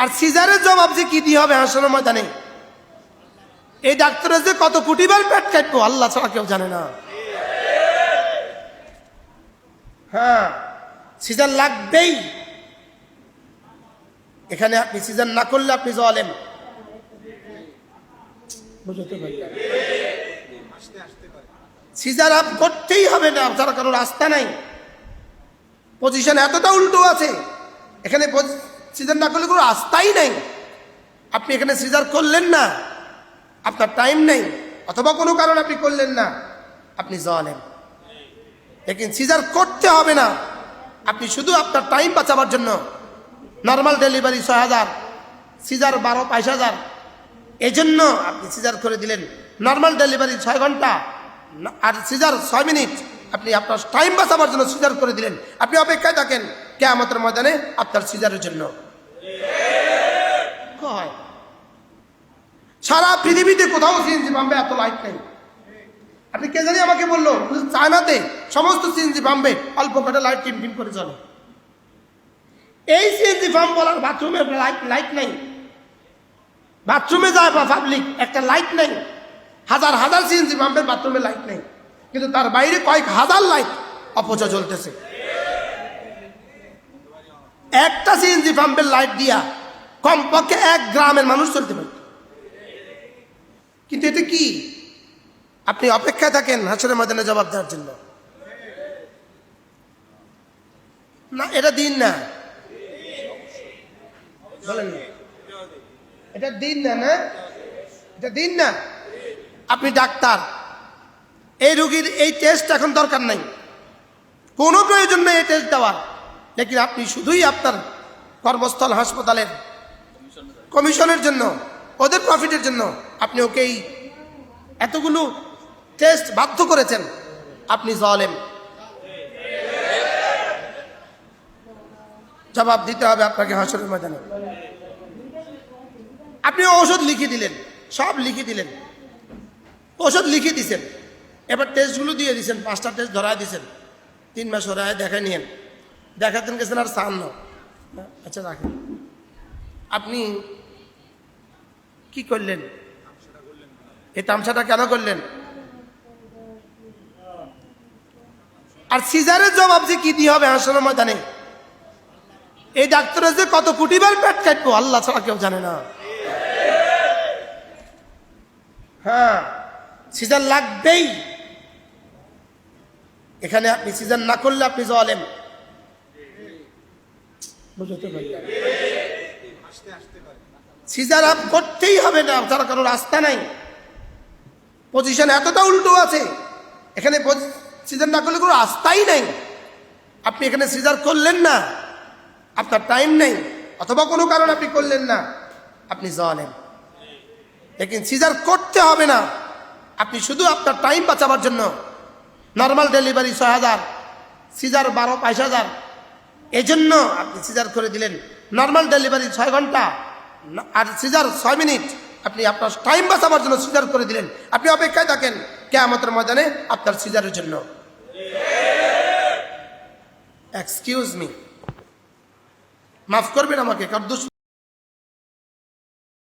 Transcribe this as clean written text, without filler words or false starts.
আর সিজারের জবাব যে কি দিয়ে হবে হাসরের ময়দানে, এই ডাক্তারের যে কত কোটিবার পেট কাটবো আল্লাহ ছাড়া কেউ জানে না। হ্যাঁ, সিজার লাগবেই। এখানে আপনি সিজার না করলে আপনি জালেম। বুঝতে পারলেন? সিজার আপ করতেই হবে না, তার কারো রাস্তা নাই। পজিশন এতটা উল্টো আছে, এখানে সিজার না করলে কোনো রাস্তাই নাই। আপনি এখানে সিজার করলেন না, আপনার টাইম নেই, অথবা কোনো কারণে আপনি করলেন না, আপনি জালেম। লেকিন সিজার করতে হবে না, আপনি শুধু আপনার টাইম বাঁচাবার জন্য নর্মাল ডেলিভারি ৬,০০০, সিজার ১২-২২,০০০, এই জন্য আপনি সিজার করে দিলেন। নর্মাল ডেলিভারি ৬ ঘন্টা আর সিজার ৬ মিনিট, আপনি আপনার টাইম বাঁচাবার জন্য সিজার করে দিলেন। আপনি অপেক্ষায় থাকেন কিয়ামতের ময়দানে আপনার সিজারের জন্য। সারা পৃথিবীতে কোথাও সিএনজি পাম্পে এত লাইট নেই। আপনি কে জানি আমাকে বললো চায়নাতে সমস্ত সিএনজি পাম্পে অল্প কটা লাইট টিম করে চলে। এই সিএনজি পাম্প বলার বাথরুমে লাইট নেই, বাথরুমে যায় বা পাবলিক একটা লাইট নেই। হাজার হাজার সিএনজি পাম্পের বাথরুমে লাইট নেই, কিন্তু তার বাইরে কয়েক হাজার লাইট অপচয় চলতেছে। একটা সিএনজি পাম্পের লাইট দিয়া কমপক্ষে 1 গ্রামের মানুষ চলতে পারে। কিন্তু এটা কি? আপনি অপেক্ষায় থাকেন হাসরের ময়দানে জবাব দেওয়ার জন্য। না, এটা দিন না, বলেন না, এটা দিন না, না এটা দিন না। আপনি ডাক্তার, এই রোগীর এই টেস্ট এখন দরকার নাই, কোনো প্রয়োজন নেই এই টেস্ট দেওয়ার। লেকিন আপনি শুধুই আপনার কর্মস্থল হাসপাতালের কমিশনের জন্য, ওদের প্রফিটের জন্য আপনি ওকে এই এতগুলো টেস্ট বাধ্য করেছেন, আপনি জালেম। জবাব দিতে হবে আপনাকে হাসরের ময়দানে। আপনি ওষুধ লিখে দিলেন, সব লিখে দিলেন, ওষুধ লিখে দিছেন, এবার টেস্টগুলো দিয়ে দিছেন, 5টা টেস্ট ধরায় দিছেন। 3 মাস ওরায় দেখা নিয়েন, দেখাতেন গেছেন আর চান না, আচ্ছা রাখেন। আপনি কি করলেন? এই তামসাটা কেন করলেন? আর সিজারের জবাব যে কি দিয়ে হবে হাসরের ময়দানে, এই ডাক্তারের যে কত কোটিবার পেট কাটবো আল্লাহ ছাড়া কেউ জানে না। হ্যাঁ, সিজার লাগবেই। এখানে আপনি সিজার না করলে আপনি জালেম। বুঝতে পারলেন? সিজার আপ করতেই হবে না, তার কারো রাস্তা নাই। পজিশন এতটা উল্টো আছে, এখানে সিজার না করলে কোনো রাস্তাই নাই। আপনি এখানে সিজার করলেন না, আপনার টাইম নেই, অথবা কোনো কারণে আপনি করলেন না, আপনি জালেম। লেকিন সিজার করতে হবে না, আপনি শুধু আপনার টাইম বাঁচাবার জন্য নর্মাল ডেলিভারি ৬,০০০, সিজার ১২-২২,০০০, এই জন্য আপনি সিজার করে দিলেন। নর্মাল ডেলিভারি ৬ ঘন্টা আর সিজার ৬ মিনিট, আপনি আপনার টাইম বাঁচাবার জন্য সিজার করে দিলেন। আপনি অপেক্ষায় থাকেন কিয়ামতের ময়দানে আপনার সিজারের জন্য। এক্সকিউজ মি, মাফ করবেন আমাকে, কার দোষ